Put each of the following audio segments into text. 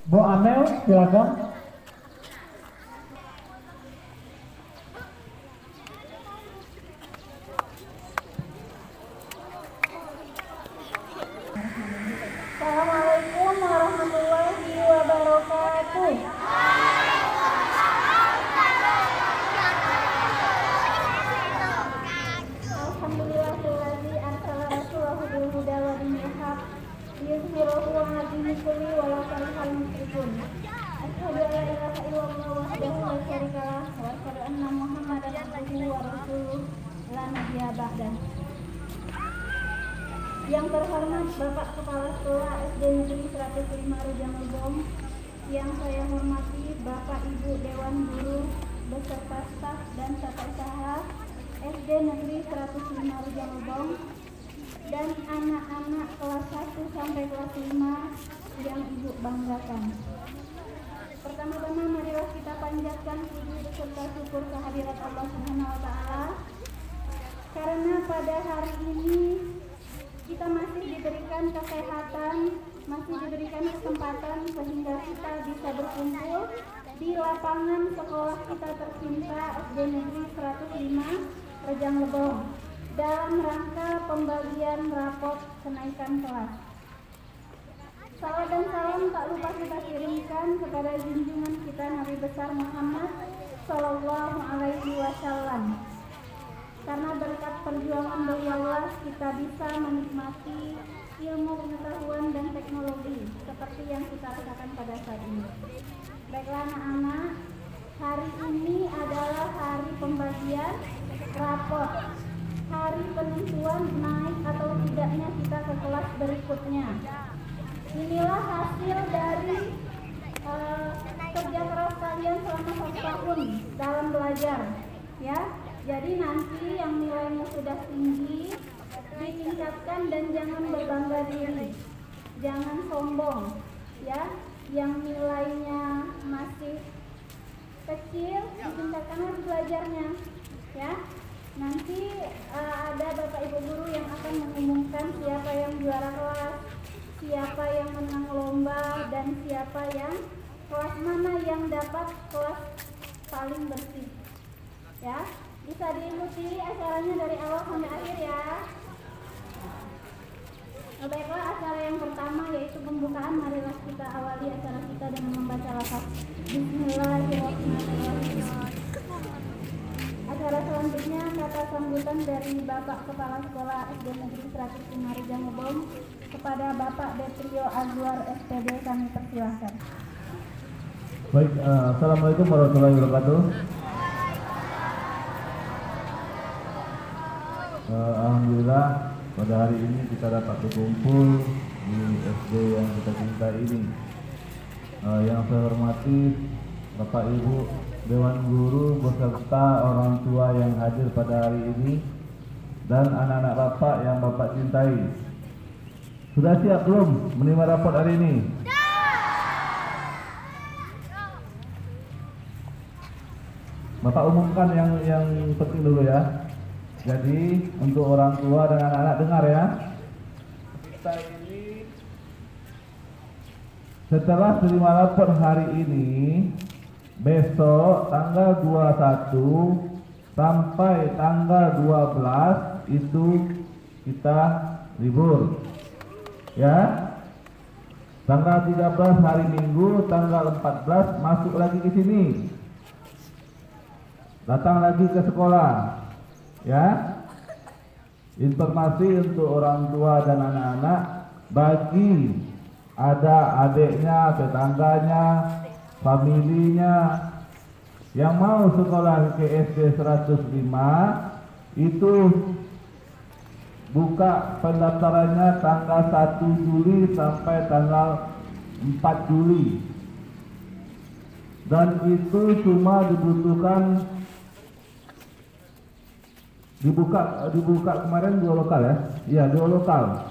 Bu Amel, silakan. Assalamualaikum warahmatullahi wabarakatuh. Alhamdulillahilladzi arsala rasulahu bil huda wa dinil haq liyudhhirahu 'ala dini kulli walau karihal musyrikun. Asyhadu an la ilaha illallah wahdahu la syarika lah wa asyhadu anna Muhammadan abduhu wa rasuluh la nabiyya ba'dah. Yang terhormat Bapak Kepala Sekolah SD Negeri 105 Rejang-Lebong, yang saya hormati Bapak Ibu Dewan Guru beserta staf dan tata usaha SD Negeri 105 Rejang-Lebong, dan anak-anak kelas 1 sampai kelas 5 yang Ibu banggakan. Pertama-tama marilah kita panjatkan puji beserta syukur kehadirat Allah Subhanahu wa taala, karena pada hari ini kita masih diberikan kesehatan, masih diberikan kesempatan sehingga kita bisa berkumpul di lapangan sekolah kita tercinta SD Negeri 105 Rejang-Lebong dalam rangka pembagian rapot kenaikan kelas. Salawat dan salam tak lupa kita kirimkan kepada junjungan kita Nabi besar Muhammad Sallallahu Alaihi Wasallam. Karena berkat perjuangan beliaulah kita bisa menikmati ilmu pengetahuan dan teknologi seperti yang kita rasakan pada saat ini. Baiklah anak-anak, hari ini adalah hari pembagian rapot, hari penentuan naik atau tidaknya kita ke kelas berikutnya. Inilah hasil dari kerja keras kalian selama 1 tahun dalam belajar, ya. Jadi nanti yang nilainya sudah tinggi ditingkatkan dan jangan berbangga diri, jangan sombong, ya. Yang nilainya masih kecil ditingkatkan lagi belajarnya, ya. Nanti ada Bapak Ibu guru yang akan mengumumkan siapa yang juara kelas, siapa yang menang lomba, dan siapa yang kelas mana yang dapat kelas paling bersih, ya. Bisa diikuti acaranya dari awal sampai akhir, ya. Baiklah, acara yang pertama yaitu pembukaan. Marilah kita awali acara kita dengan membaca lafaz Bismillahirrahmanirrahim. Acara selanjutnya kata sambutan dari Bapak Kepala Sekolah SD Negeri 105 Rejang-Lebong kepada Bapak Detrio Azwar SPD, kami persilahkan. Baik, Assalamualaikum warahmatullahi wabarakatuh. Alhamdulillah pada hari ini kita dapat berkumpul di SD yang kita cinta ini. Yang saya hormati Bapak Ibu Dewan Guru beserta orang tua yang hadir pada hari ini dan anak-anak Bapak yang Bapak cintai. Sudah siap belum menerima rapot hari ini? Bapak umumkan yang penting dulu, ya. Jadi untuk orang tua dan anak-anak dengar, ya. Kita ini setelah terima rapor hari ini, besok tanggal 21 sampai tanggal 12 itu kita libur, ya. Tanggal 13 hari Minggu, tanggal 14 masuk lagi ke sini, datang lagi ke sekolah, ya. Informasi untuk orang tua dan anak-anak, bagi ada adiknya, tetangganya, familinya yang mau sekolah ke SD 105, itu buka pendaftarannya tanggal 1 Juli sampai tanggal 4 Juli. Dan itu cuma dibutuhkan dibuka kemarin 2 lokal, ya. Iya, 2 lokal.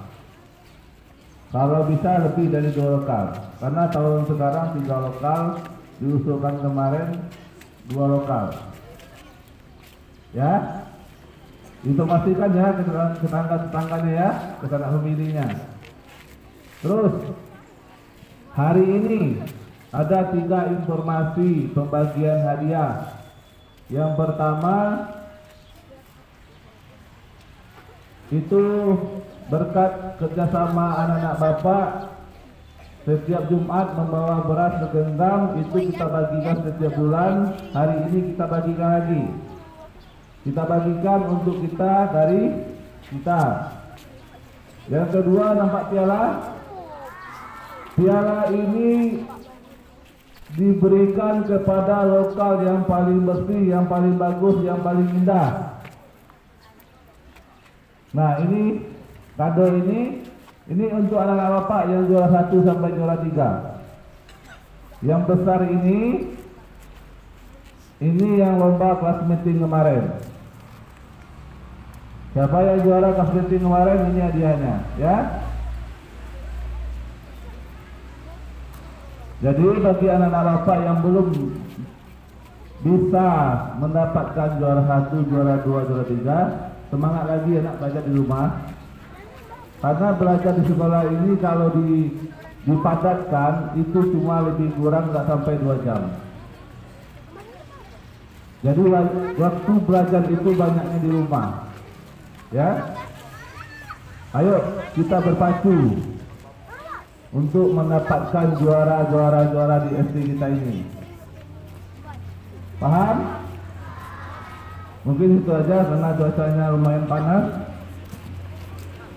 Kalau bisa lebih dari 2 lokal. Karena tahun sekarang 3 lokal, diusulkan kemarin 2 lokal. Ya. Informasikan, ya, ke tetangga-tetangganya, ya, ke sanak familinya. Terus hari ini ada 3 informasi pembagian hadiah. Yang pertama itu berkat kerjasama anak-anak Bapak, setiap Jumat membawa beras segenggam, itu kita bagikan setiap bulan. Hari ini kita bagikan lagi. Kita bagikan untuk kita dari kita. Yang kedua, nampak piala? Piala ini diberikan kepada lokal yang paling bersih, yang paling bagus, yang paling indah. Nah, ini kado ini untuk anak-anak Bapak yang juara 1 sampai juara 3. Yang besar ini yang lomba kelas meeting kemarin. Siapa yang juara kelas meeting kemarin, ini hadiahnya, ya. Jadi bagi anak-anak Bapak yang belum bisa mendapatkan juara 1, juara 2, juara 3, semangat lagi anak belajar di rumah. Karena belajar di sekolah ini kalau dipadatkan itu cuma lebih kurang nggak sampai 2 jam. Jadi waktu belajar itu banyaknya di rumah. Ya. Ayo kita berpacu untuk mendapatkan juara di SD kita ini. Paham? Mungkin itu aja karena cuacanya lumayan panas.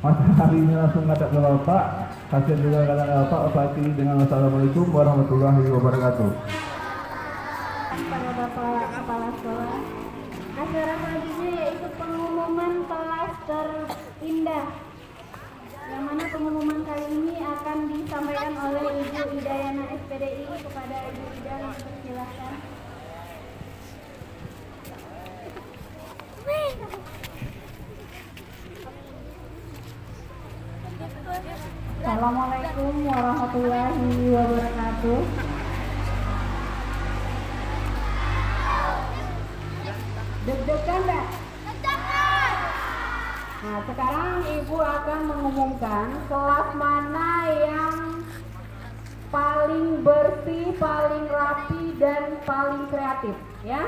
Masa hari ini langsung ngajak ke Bapak. Kasihan juga kalian Bapak. Bapak dengan Assalamualaikum warahmatullahi wabarakatuh. Para Bapak Kepala Sekolah, acara selanjutnya yaitu pengumuman kelas terindah, yang mana pengumuman kali ini akan disampaikan oleh Ibu Idayana SPDI. Kepada Ibu Ida, dipersilakan. Assalamualaikum warahmatullahi wabarakatuh. Deg-degan nggak? Nah, sekarang Ibu akan mengumumkan kelas mana yang paling bersih, paling rapi, dan paling kreatif, ya.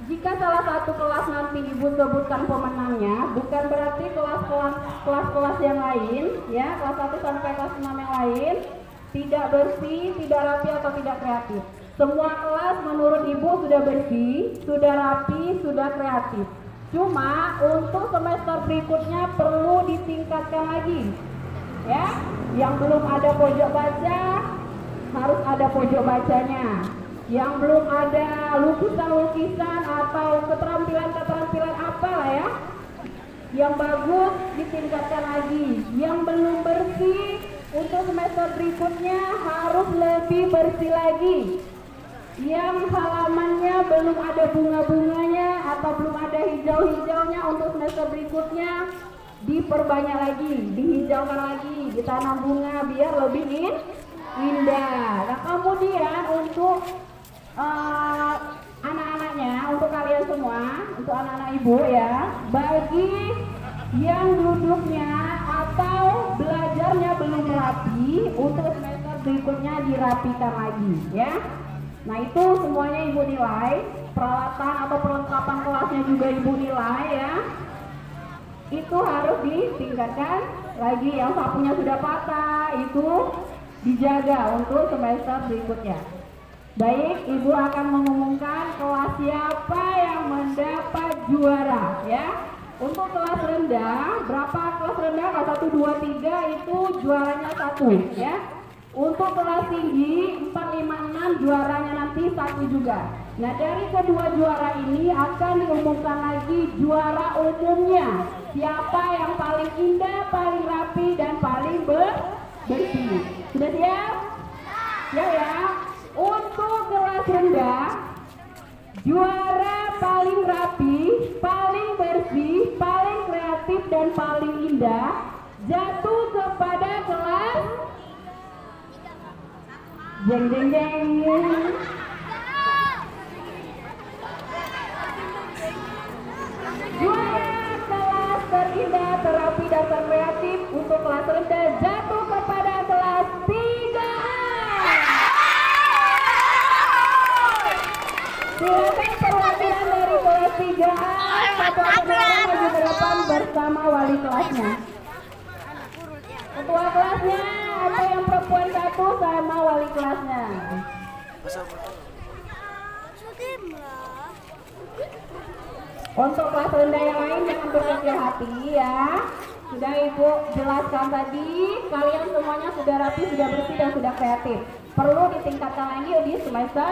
Jika salah satu kelas nanti Ibu sebutkan pemenangnya, bukan berarti kelas-kelas yang lain, ya, kelas 1 sampai kelas 6 yang lain tidak bersih, tidak rapi, atau tidak kreatif. Semua kelas menurut Ibu sudah bersih, sudah rapi, sudah kreatif. Cuma untuk semester berikutnya perlu ditingkatkan lagi, ya. Yang belum ada pojok baca harus ada pojok bacanya. Yang belum ada lukisan-lukisan atau keterampilan apa lah, ya, yang bagus ditingkatkan lagi. Yang belum bersih untuk semester berikutnya harus lebih bersih lagi. Yang halamannya belum ada bunga-bunganya atau belum ada hijau-hijaunya untuk semester berikutnya diperbanyak lagi, dihijaukan lagi, ditanam bunga biar lebih indah. Nah, kemudian untuk anak-anaknya, untuk kalian semua, untuk anak-anak Ibu, ya, bagi yang duduknya atau belajarnya belum rapi, untuk semester berikutnya dirapikan lagi, ya. Nah, itu semuanya Ibu nilai, peralatan atau perlengkapan kelasnya juga Ibu nilai, ya. Itu harus ditingkatkan lagi. Yang sapunya sudah patah itu dijaga untuk semester berikutnya. Baik, Ibu akan mengumumkan kelas siapa yang mendapat juara, ya. Untuk kelas rendah, berapa kelas rendah? Kelas 1, 2, 3 itu juaranya 1, ya. Untuk kelas tinggi 4, 5, 6 juaranya nanti 1 juga. Nah, dari kedua juara ini akan diumumkan lagi juara umumnya. Siapa yang paling indah, paling rapi, dan paling bersih. Sudah siap? Ya. Untuk kelas rendah, juara paling rapi, paling bersih, paling kreatif, dan paling indah jatuh kepada kelas jeng. Juara kelas terindah, terapi, dan terkreatif untuk kelas rendah jatuh kepada kelas 3A. ketua saudara maju ke depan bersama wali kelasnya. Ketua kelasnya atau yang perempuan satu sama wali kelasnya. Untuk kelas rendah yang lain jangan berkecil hati ya. Sudah Ibu jelaskan tadi, kalian semuanya sudah rapi, sudah bersih dan sudah kreatif. Perlu ditingkatkan lagi di semester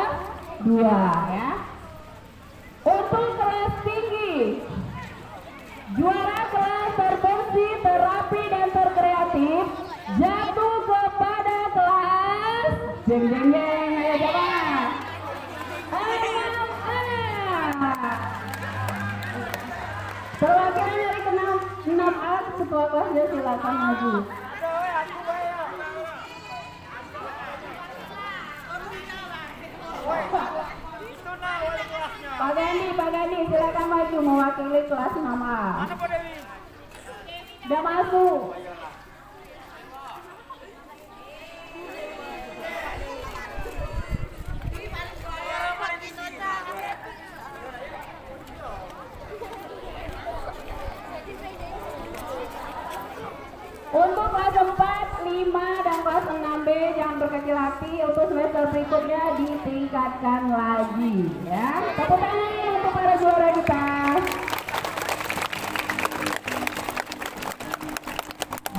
2 ya. Untuk kelas tinggi, juara kelas terbersih, terapi dan terkreatif jatuh kepada kelas jeng jeng jeng. Ayo jawab. 6A. Perwakilan dari 6A ketua kelasnya silakan maju. Pak Gani silakan maju mewakili kelas 6A. Sudah masuk. Untuk kelas 4, 5, dan kelas 6B jangan berkecil hati, untuk semester berikutnya ditingkatkan lagi ya. Tepuk tangan untuk para juara kita.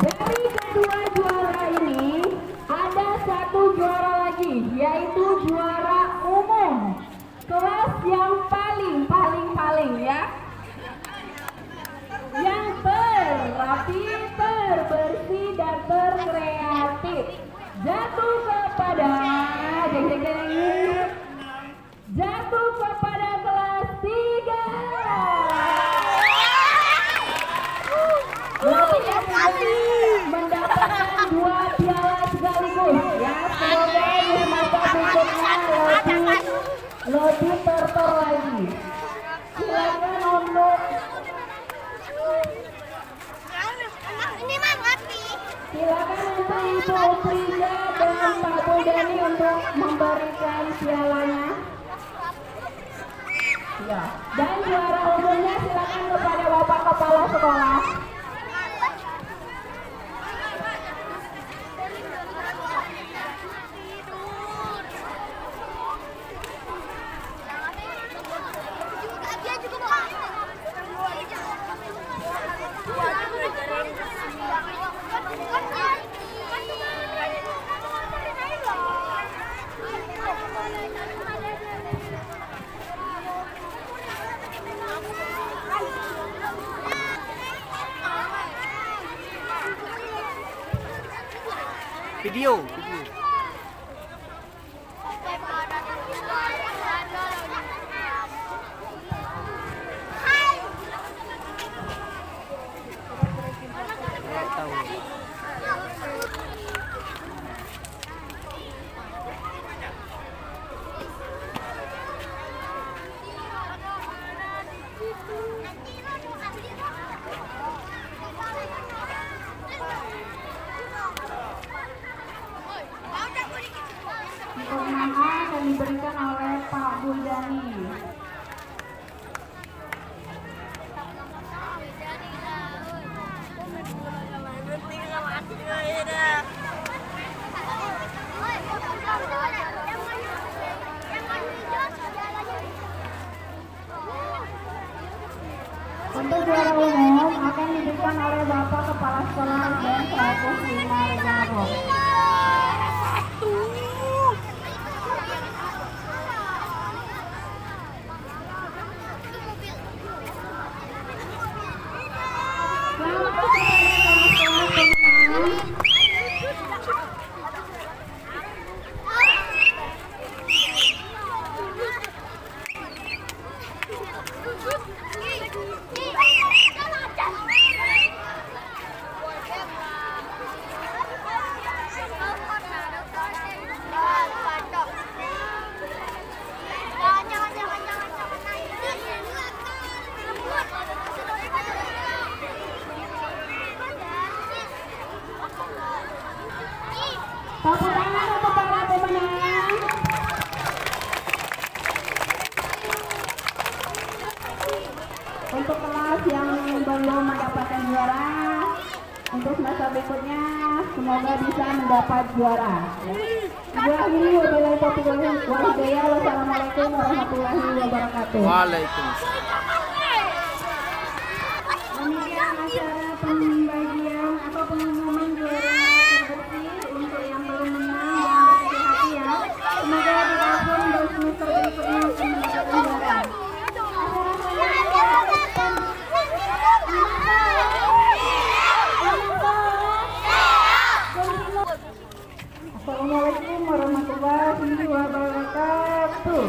Dari kedua juara ini ada satu juara lagi, yaitu juara umum kelas yang paling ya, yang terapi, terbersih dan terkreatif jatuh kepada jatuh kepada kelas 3. Mendapatkan 2 piala sekaligus ya. Semoga di masa berikutnya lebih tertor lagi. Silakan untuk Ibu Frida dan Pak Bodani untuk memberikan pialanya. Ya. Dan juara umumnya silakan kepada Bapak Kepala Sekolah. Video. Untuk 6A akan diberikan oleh Pak Bodani. Untuk juara umum akan diberikan oleh Bapak Kepala Sekolah dan 105 Regabok. berikutnya semoga bisa mendapat juara. Ibu akhiri wabillahi taufiq wal hidayah. Wassalamualaikum warahmatullahi wabarakatuh. Waalaikumsalam. Demikian acara pembagian atau pengumuman juara terbersih untuk yang belum menang dan berkecil hati ya. Semoga di tahun dan semester berikutnya akan mendapatkan juara. Assalamualaikum warahmatullahi wabarakatuh.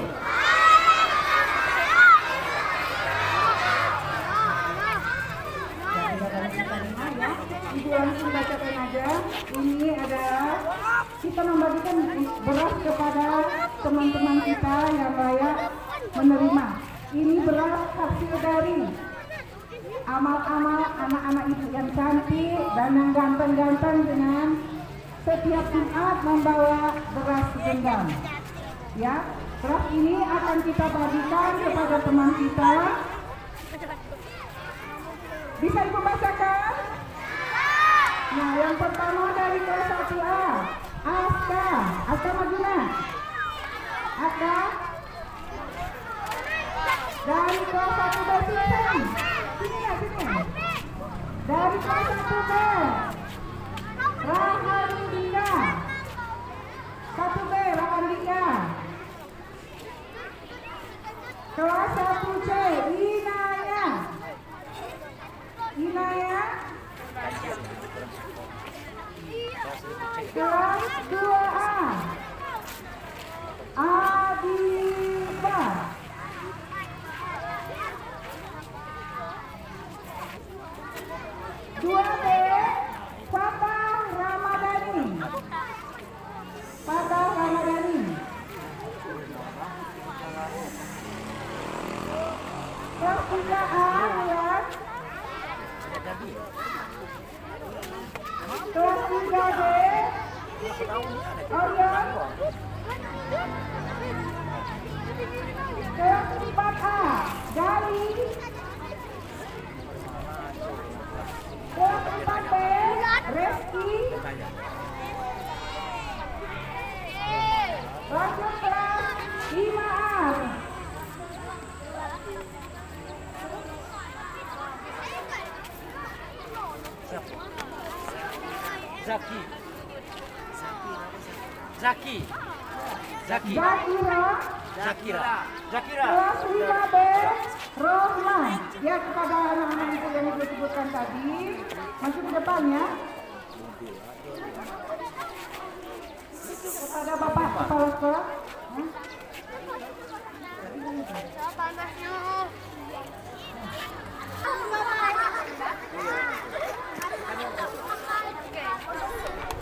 Ibu langsung bacakan aja. Ini adalah kita membagikan beras kepada teman-teman kita yang layak menerima. Ini beras hasil dari amal-amal anak-anak ibu yang cantik dan yang ganteng-ganteng dengan setiap Jumat membawa beras genggam. Ya, beras ini akan kita bagikan kepada teman kita. Bisa ibu bacakan? Nah, yang pertama dari kelas 1A, Aska Majuna. Aska. Dari kelas 1B, Susan. Sini. Dari kelas 1B, Rahandika. 1B, Rahandika. Kelas 1C, Inaya. Kelas 2A, Adiba. Kelas 2B, Fatah Ramadhani. Kelas 3A, lihat. Kelas 3B, Orion. Kelas 4A, Gali. Kelas 4B, Reski. Lanjut kelas 5A. Zakira. Kelas 5B, Rohma. Ya, kepada anak-anak itu yang ibu sebutkan tadi, masuk ke depan ya. Kepada Bapak Kepala Sekolah.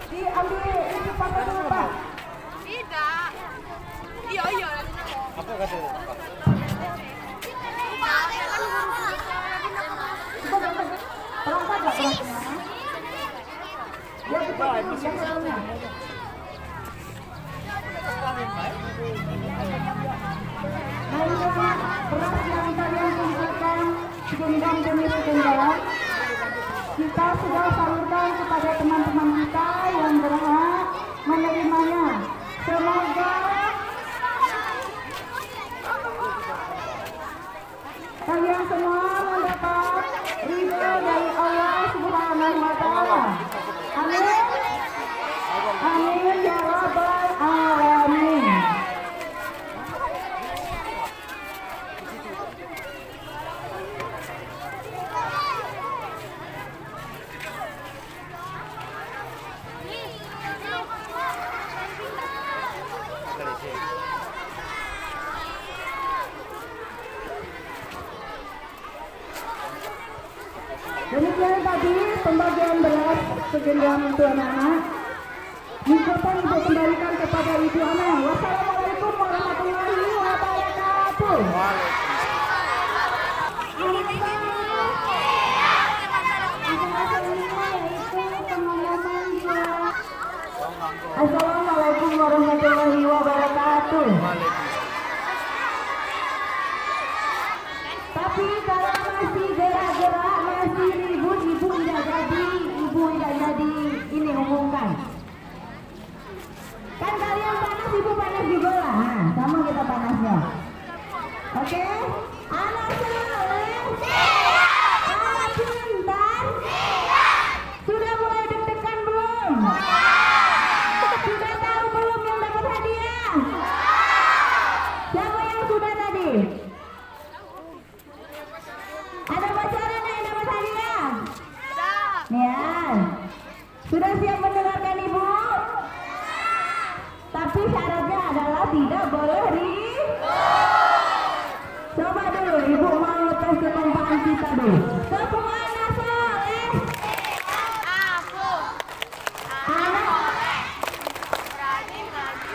Diambil itu pakai dulu, Pak. Tidak. Iya. Apa kata Pak? Terangkat nggak berasnya? Ya, kita sebelumnya. Nah, ini beras yang kalian kumpulkan genggam demi genggam. Kita sudah salurkan kepada teman-teman kita yang berhak menerimanya. Semoga kalian semua mendapat ridho dari Allah Subhanahu wa Ta'ala. Amin. Amin ya Rabbal Alamin. Demikian tadi pembagian beras segenggam untuk anak-anak. Mikrofon ibu kembalikan kepada ibu Ana. Wassalamualaikum warahmatullahi wabarakatuh. Assalamualaikum warahmatullahi wabarakatuh. Tapi kalau masih gerak-gerak, masih ribut, ibu tidak jadi. panasnya. Oke, anak soleh, anak pintar, sudah mulai deg-degan belum? Sudah tahu belum yang dapat hadiah? Siapa yang sudah tadi? Ada pacaran yang dapat hadiah? Ya, sudah siap mendengarkan ibu? Tapi syaratnya adalah tidak boleh coba dulu, ibu mau tes kekompakan kita dulu. Tepuk anak soleh. Aku. Anak Berani maju.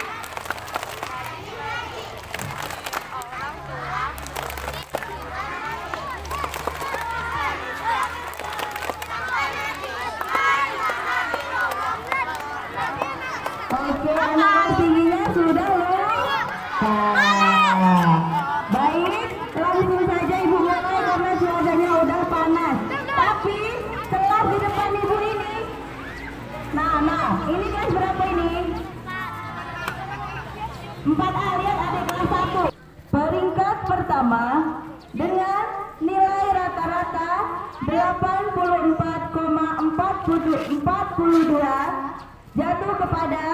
Orang tua. oke, anak tingginya sudah loh. Baik, langsung saja ibu mulai karena cuacanya udah panas. Tapi kelas di depan ibu ini, nah, ini kelas berapa ini? 4A, lihat adik kelas 1. Peringkat pertama dengan nilai rata-rata 84,42 jatuh kepada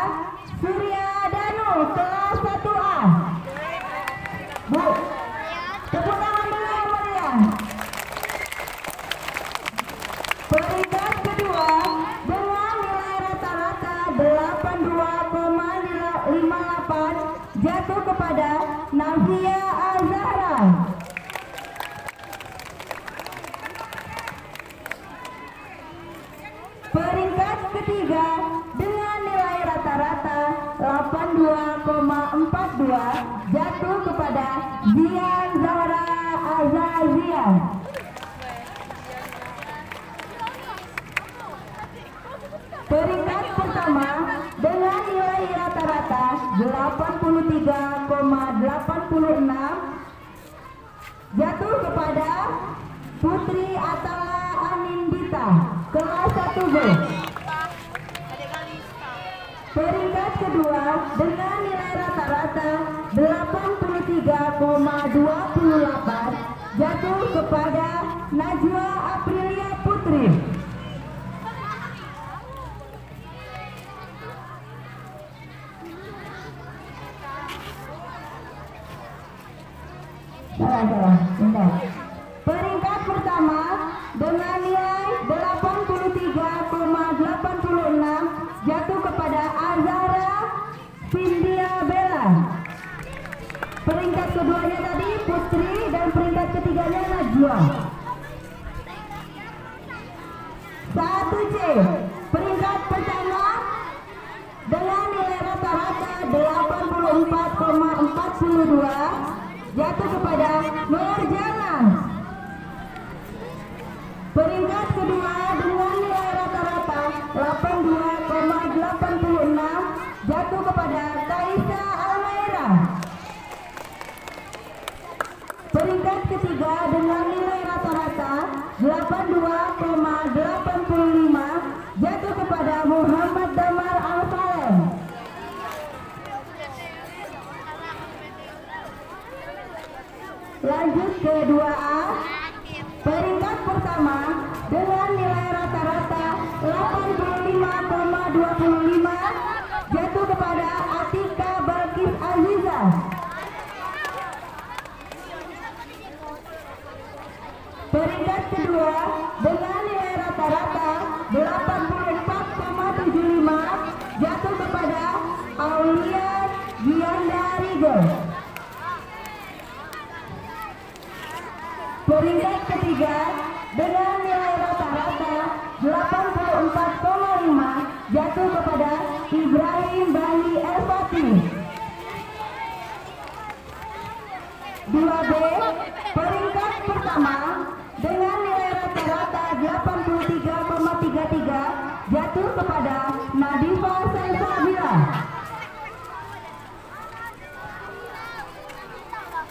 Surya Danu kelas 1A. Bu, tepuk tangan dulu yang meriah. Peringkat kedua dengan nilai rata-rata 82,58 jatuh kepada Nafia Azhara. Peringkat ketiga dengan nilai rata-rata 82,42 jatuh kepada Zian Zahra Azazia. Peringkat pertama dengan nilai rata-rata 83,86 jatuh kepada Putri Atala Anindita kelas 1B. Peringkat kedua dengan nilai rata-rata 83,28 jatuh kepada Najwa Aprilia Putri. Salah, bentar. Peringkat pertama dengan nilai 83,86 jatuh kepada Azhara Cynthia Bella. Peringkat keduanya tadi Putri dan peringkat ketiganya Najwa. 1C. Peringkat pertama dengan nilai rata-rata 84,42 jatuh kepada Nurjana. Peringkat kedua dengan nilai rata-rata 82,86 jatuh kepada Kaisa Almaira. Peringkat ketiga dengan nilai rata-rata 82,85 jatuh kepada Muhammad Damar Al-Salem. Lanjut ke 2A. Peringkat pertama dengan nilai rata-rata 85,25 jatuh kepada Atika Balkis Aziza. Peringkat kedua dengan nilai rata-rata 84,75 jatuh kepada Aulia Gianda Rigo. Peringkat ketiga dengan nilai rata-rata 84,5 jatuh kepada Ibrahim Bali Elfati. 2B. Peringkat pertama dengan nilai rata-rata 83,33 jatuh kepada Nadifa Salsabila.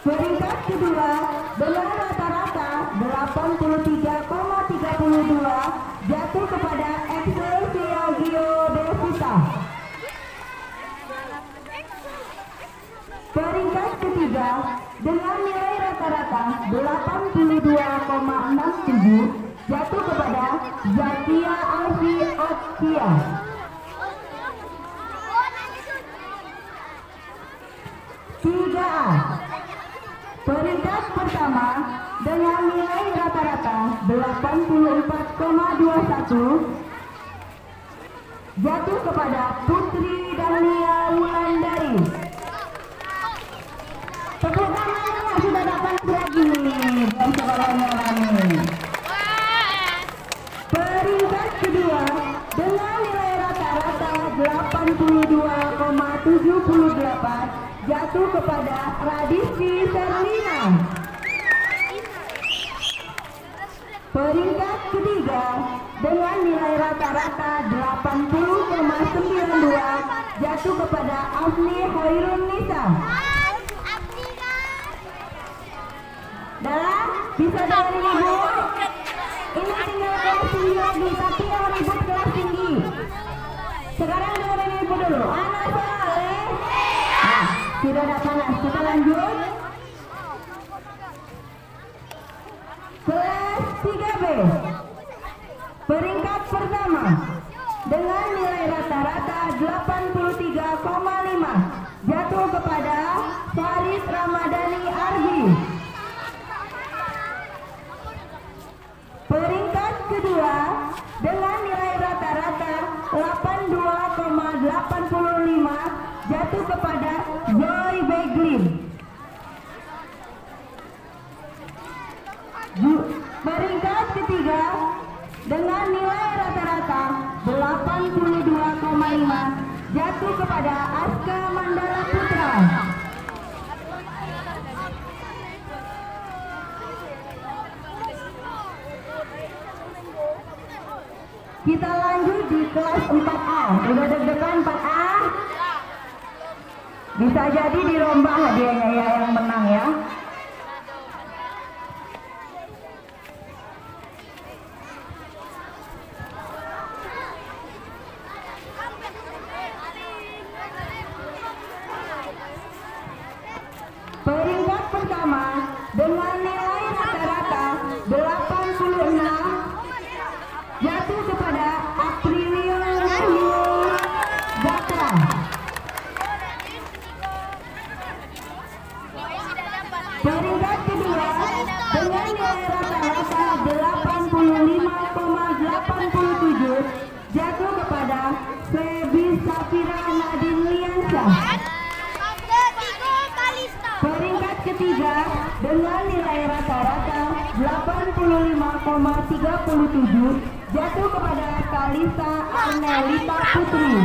Peringkat kedua dengan rata-rata 83,32 jatuh kepada Excelsia Gio Devita. Peringkat ketiga dengan nilai rata-rata 82,67 jatuh kepada Zakia Alfi Akia. 3A. Peringkat pertama dengan nilai rata-rata 84,21 jatuh kepada Putri Dahlia Wulandari. Tepuk tangan, sudah dapat lagi dan sekolahnya kami. Peringkat kedua dengan nilai rata-rata 82,78 jatuh kepada Radisti Serlina. Peringkat ketiga dengan nilai rata-rata 80,92 jatuh kepada Afni Hoirun Nisa. Dan bisa dengerin ibu, ini tinggal kelas tinggi lagi, tapi yang ribut kelas tinggi. Sekarang dengerin ibu dulu. Anak Saleh. Nah, sudah ada panas, kita lanjut. Kelas 3B. Peringkat pertama dengan nilai rata-rata 83,5 jatuh kepada Farid Ramadhani Arbi. Peringkat kedua dengan nilai rata-rata 82,85 jatuh kepada Joy Beglin. Peringkat ketiga dengan nilai rata-rata 82,5 jatuh kepada Aska Mandala Putra. Kita lanjut di kelas 4A. Udah deg-degan 4A? Bisa jadi dirombak hadiahnya ya yang menang ya. Peringkat pertama dengan nilai rata-rata 86 jatuh kepada Aprilio Gatra. Peringkat kedua dengan nilai rata-rata 85,87 jatuh kepada Febi Safira Nadine Liansa. Peringkat ketiga dengan nilai rata-rata 85,37 jatuh kepada Kalisa Arnelita Putri.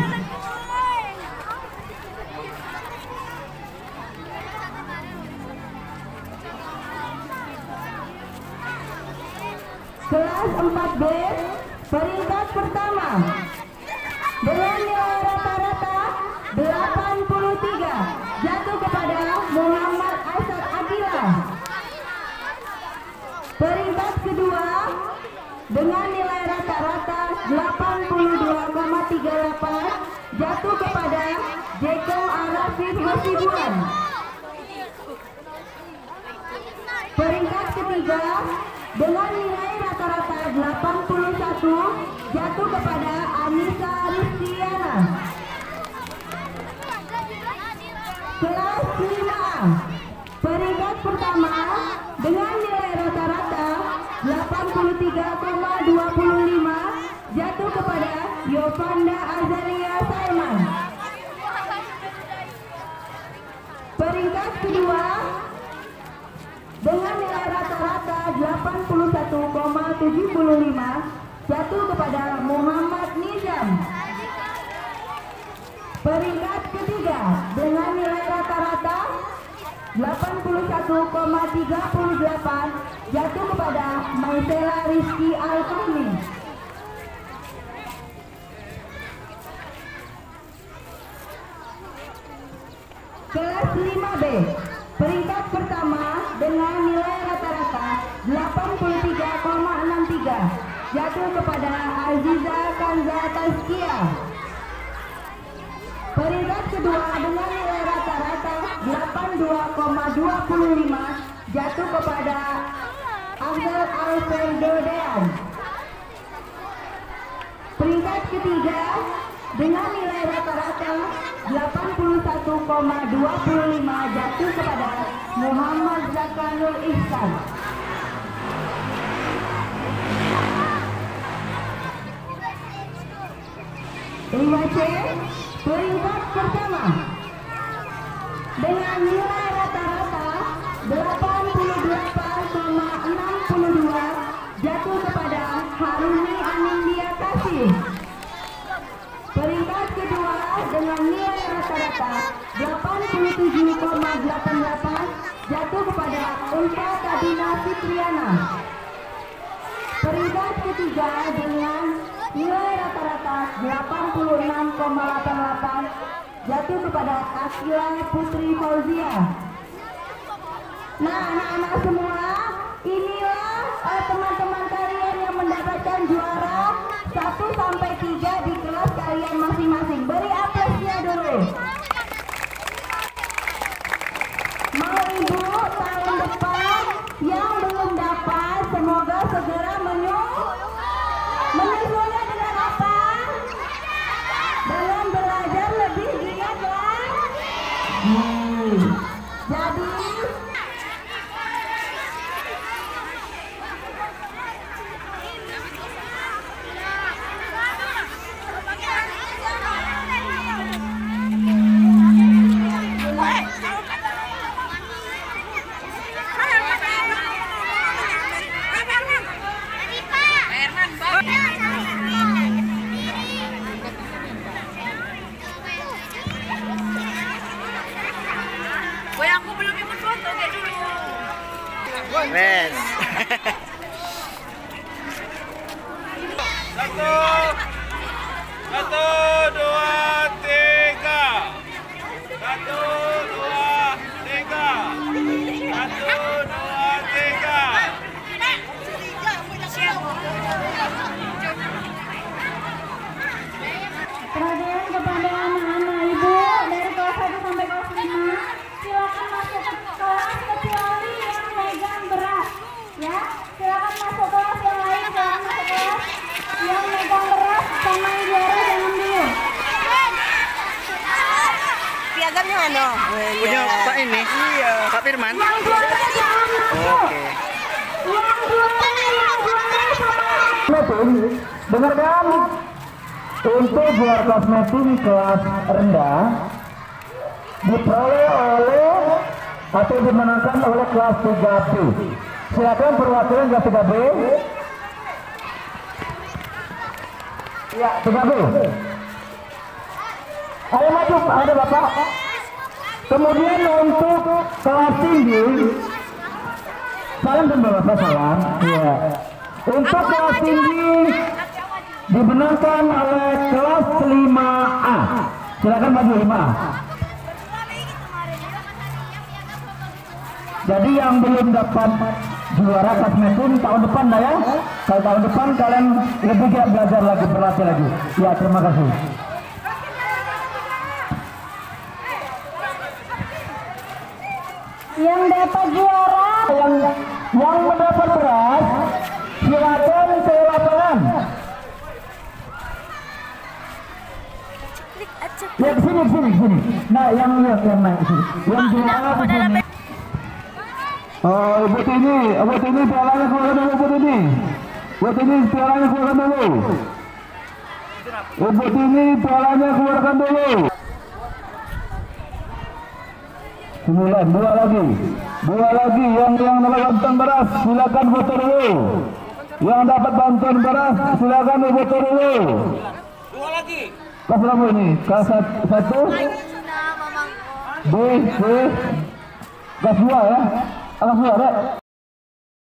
Kelas 4B peringkat pertama dengan nilai rata-rata 83 jatuh kepada Muhammad Asad Akila. Peringkat kedua dengan nilai rata-rata 82,38 jatuh kepada Jeko Arafif Hasibuan. Peringkat ketiga dengan nilai rata-rata 81 jatuh kepada Anissa Rizkiana. Kelas 5A peringkat pertama dengan nilai rata-rata 83,25 jatuh kepada Yovanda Azaria Saiman. Peringkat kedua dengan nilai rata-rata 81,75 jatuh kepada Muhammad Nizam. Peringkat ketiga dengan nilai rata-rata 81,38 jatuh kepada Maisela Rizky Al-Fahmi. Kelas 5B peringkat pertama dengan nilai rata-rata 83,63 jatuh kepada Aziza Kanza Tazkia. Peringkat kedua dengan nilai rata-rata 82,55 82,25 jatuh kepada Angel Alfredo Dean. Peringkat ketiga dengan nilai rata-rata 81,25 jatuh kepada Muhammad Zakarul Ihsan. Terima kasih. Peringkat pertama dengan nilai rata-rata 88,62 jatuh kepada Haruni Anindya Kasih. Peringkat kedua dengan nilai rata-rata 87,88 jatuh kepada Ulfa Kabina Fitriana. Peringkat ketiga dengan nilai rata-rata 86,88 jatuh kepada Akila Putri Fauzia. Nah, anak-anak semua, inilah teman-teman kalian yang mendapatkan juara 1 sampai 3 di kelas kalian masing-masing. Beri aplausnya dulu. Mau ibu tahun depan yang belum dapat semoga segera menyusulnya dengan apa? Dengan belajar lebih giat lagi. Jadi Wes. Satu, dua, tiga. Satu, dua, tiga. Satu, dua, tiga. Perhatian kepada anak-anak ibu dari kelas 1 sampai kelas 5, silakan masuk ke kelas kecuali yang megang berat, ya. Silakan masuk kelas yang lain, silakan masuk kelas yang megang berat sama yang juara jangan dulu. Piagamnya ano? Punya Pak ini? Iya. Pak Firman? Yang juara jangan masuk. Oke. Yang juara sama. Dengarkan, untuk juara kelas meeting kelas rendah diperoleh oleh atau dimenangkan oleh kelas 3B. Silakan perwakilan kelas 3B. Ya, 3B. Ayo maju, ada Bapak. Kemudian untuk kelas tinggi, salam dan Bapak salam. Ya. Untuk kelas tinggi dimenangkan oleh kelas 5A. Silakan maju 5A. Jadi yang belum dapat juara kelas meeting tahun depan dah ya. Kalau tahun depan kalian lebih giat belajar lagi, berlatih lagi. Ya, terima kasih. Yang dapat juara, yang mendapat beras, silakan ke lapangan. Ya, sini. Nah, yang naik sini. Yang juara ke sini. Oh, Ibu Tini pialanya keluarkan dulu, Ibu Tini. Ibu Tini pialanya keluarkan dulu. Ibu Tini pialanya keluarkan dulu. 9, dua lagi yang dapat bantuan beras silakan foto dulu. Yang dapat bantuan beras silakan foto dulu. 2 lagi. Kelas berapa ini? Kelas 1 B kelas 2 ya. Kelas 2 ada.